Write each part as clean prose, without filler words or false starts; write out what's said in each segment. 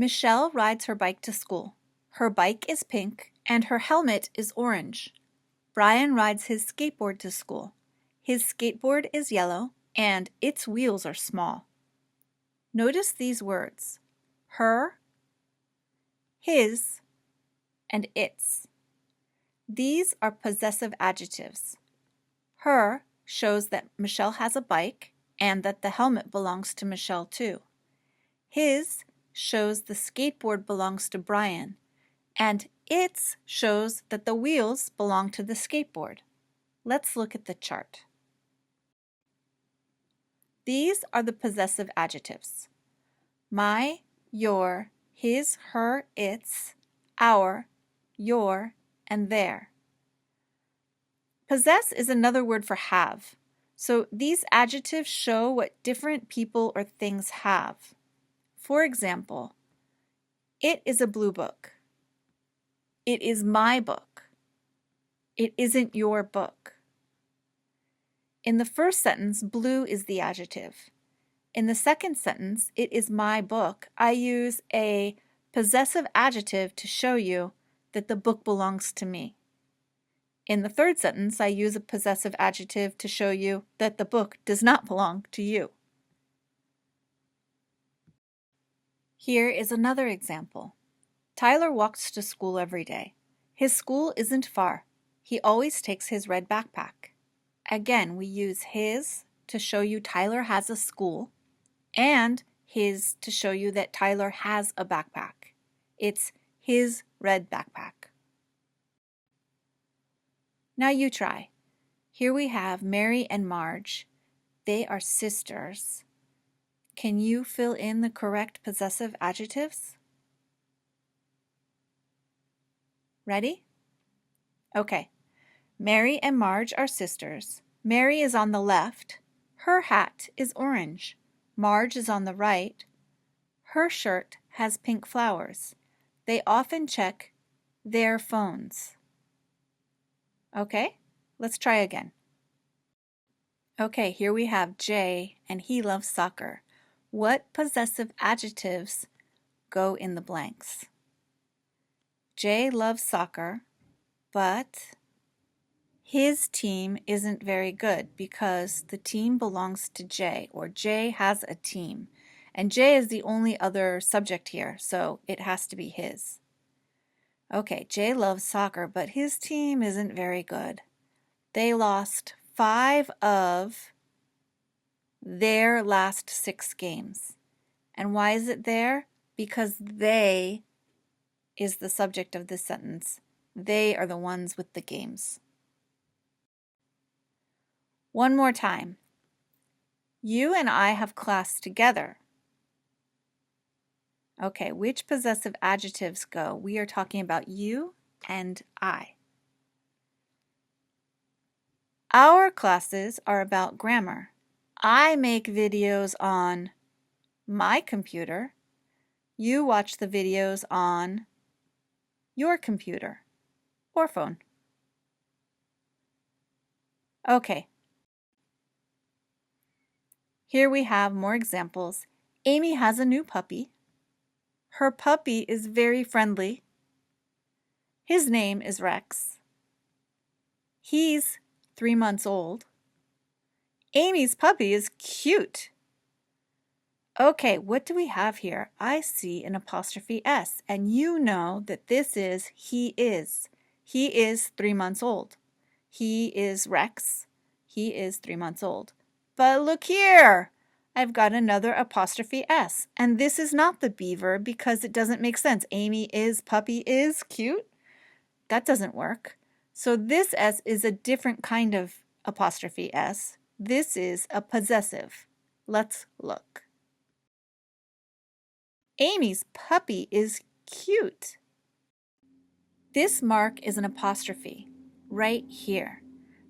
Michelle rides her bike to school. Her bike is pink and her helmet is orange. Brian rides his skateboard to school. His skateboard is yellow and its wheels are small. Notice these words: her, his, and its. These are possessive adjectives. Her shows that Michelle has a bike and that the helmet belongs to Michelle too. His shows the skateboard belongs to Brian, and its shows that the wheels belong to the skateboard. Let's look at the chart. These are the possessive adjectives: my, your, his, her, its, our, your, and their. Possess is another word for have, so these adjectives show what different people or things have. For example, it is a blue book. It is my book. It isn't your book. In the first sentence, blue is the adjective. In the second sentence, it is my book, I use a possessive adjective to show you that the book belongs to me. In the third sentence, I use a possessive adjective to show you that the book does not belong to you. Here is another example. Tyler walks to school every day. His school isn't far. He always takes his red backpack. Again, we use his to show you Tyler has a school, and his to show you that Tyler has a backpack. It's his red backpack. Now you try. Here we have Mary and Marge. They are sisters. Can you fill in the correct possessive adjectives? Ready? Okay. Mary and Marge are sisters. Mary is on the left. Her hat is orange. Marge is on the right. Her shirt has pink flowers. They often check their phones. Okay, let's try again. Okay, here we have Jay, and he loves soccer. What possessive adjectives go in the blanks? Jay loves soccer, but his team isn't very good because the team belongs to Jay, or Jay has a team. And Jay is the only other subject here, so it has to be his. Okay, Jay loves soccer, but his team isn't very good. They lost 5 of their last 6 games. And why is it there? Because they is the subject of this sentence. They are the ones with the games. One more time. You and I have class together. Okay, which possessive adjectives go? We are talking about you and I. Our classes are about grammar. I make videos on my computer. You watch the videos on your computer or phone. Okay. Here we have more examples. Amy has a new puppy. Her puppy is very friendly. His name is Rex. He's 3 months old. Amy's puppy is cute. Okay, what do we have here? I see an apostrophe S, and you know that this is he is. He is 3 months old. He is Rex. He is 3 months old. But look here! I've got another apostrophe S, and this is not the be verb because it doesn't make sense. Amy is, puppy is, cute? That doesn't work. So this S is a different kind of apostrophe S. This is a possessive. Let's look. Amy's puppy is cute. This mark is an apostrophe right here,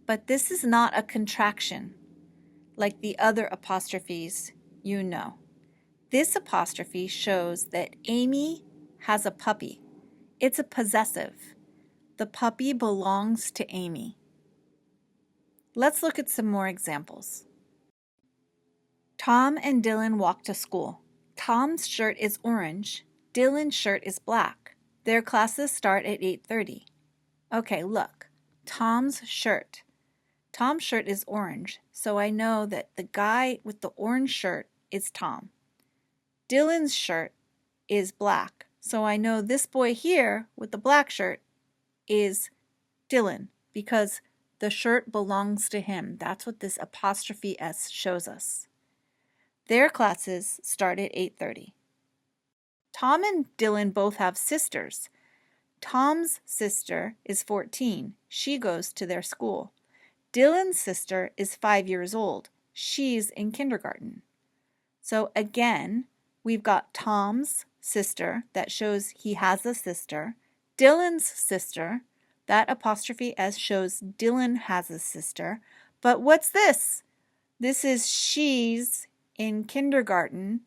but this is not a contraction like the other apostrophes you know. This apostrophe shows that Amy has a puppy. It's a possessive. The puppy belongs to Amy. Let's look at some more examples. Tom and Dylan walk to school. Tom's shirt is orange Dylan's shirt is black. Their classes start at 8:30. Okay, look. Tom's shirt. Tom's shirt is orange, so I know that the guy with the orange shirt is Tom. Dylan's shirt is black, so I know this boy here with the black shirt is Dylan because the shirt belongs to him. That's what this apostrophe S shows us. Their classes start at 8:30. Tom and Dylan both have sisters. Tom's sister is 14. She goes to their school. Dylan's sister is 5 years old. She's in kindergarten. So again, we've got Tom's sister that shows he has a sister. Dylan's sister, that apostrophe S shows Dylan has a sister. But what's this? This is she's in kindergarten.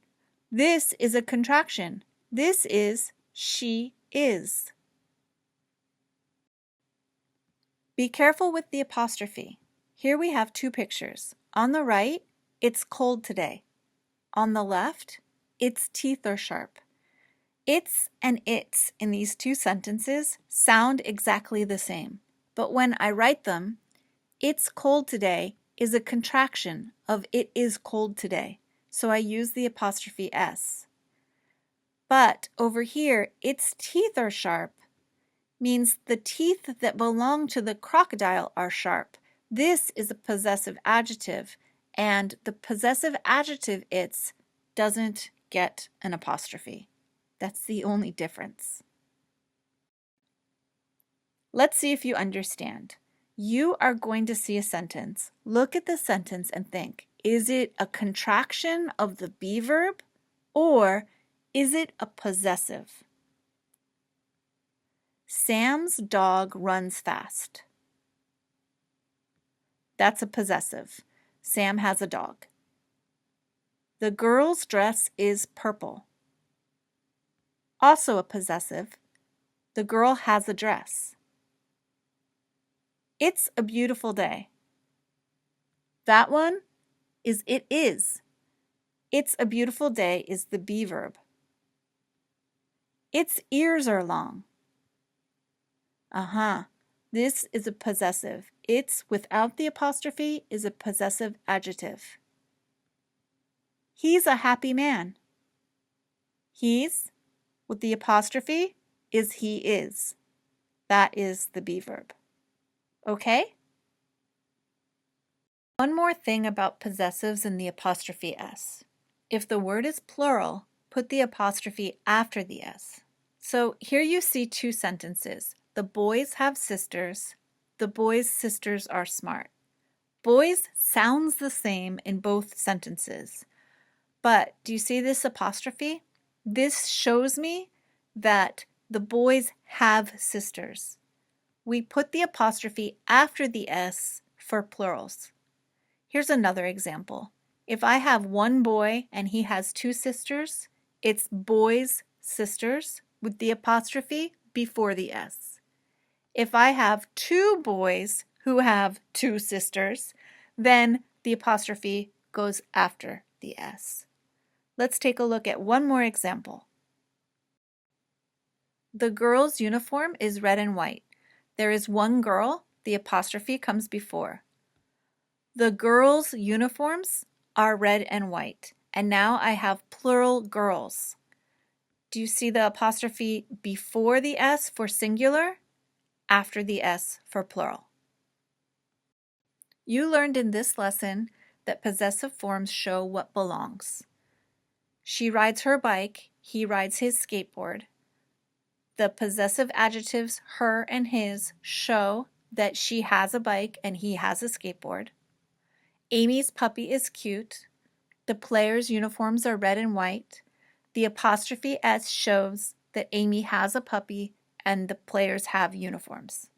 This is a contraction. This is she is. Be careful with the apostrophe. Here we have two pictures. On the right, it's cold today. On the left, its teeth are sharp. Its and its in these two sentences sound exactly the same. But when I write them, it's cold today is a contraction of it is cold today. So I use the apostrophe S. But over here, its teeth are sharp means the teeth that belong to the crocodile are sharp. This is a possessive adjective, and the possessive adjective its doesn't get an apostrophe. That's the only difference. Let's see if you understand. You are going to see a sentence. Look at the sentence and think, is it a contraction of the be verb or is it a possessive? Sam's dog runs fast. That's a possessive. Sam has a dog. The girl's dress is purple. Also a possessive. The girl has a dress. It's a beautiful day. That one is it is. It's a beautiful day is the be verb. Its ears are long. This is a possessive. It's without the apostrophe is a possessive adjective. He's a happy man. He's with the apostrophe is he is. That is the be verb. Okay? One more thing about possessives in the apostrophe S. If the word is plural, put the apostrophe after the S. So here you see two sentences. The boys have sisters. The boys' sisters are smart. Boys sounds the same in both sentences. But do you see this apostrophe? This shows me that the boys have sisters. We put the apostrophe after the S for plurals. Here's another example. If I have one boy and he has two sisters, it's boys' sisters with the apostrophe before the S. If I have two boys who have two sisters, then the apostrophe goes after the S. Let's take a look at one more example. The girl's uniform is red and white. There is one girl, the apostrophe comes before. The girls' uniforms are red and white, and now I have plural girls. Do you see the apostrophe before the S for singular, after the S for plural? You learned in this lesson that possessive forms show what belongs. She rides her bike, he rides his skateboard. The possessive adjectives her and his show that she has a bike and he has a skateboard. Amy's puppy is cute. The players' uniforms are red and white. The apostrophe S shows that Amy has a puppy and the players have uniforms.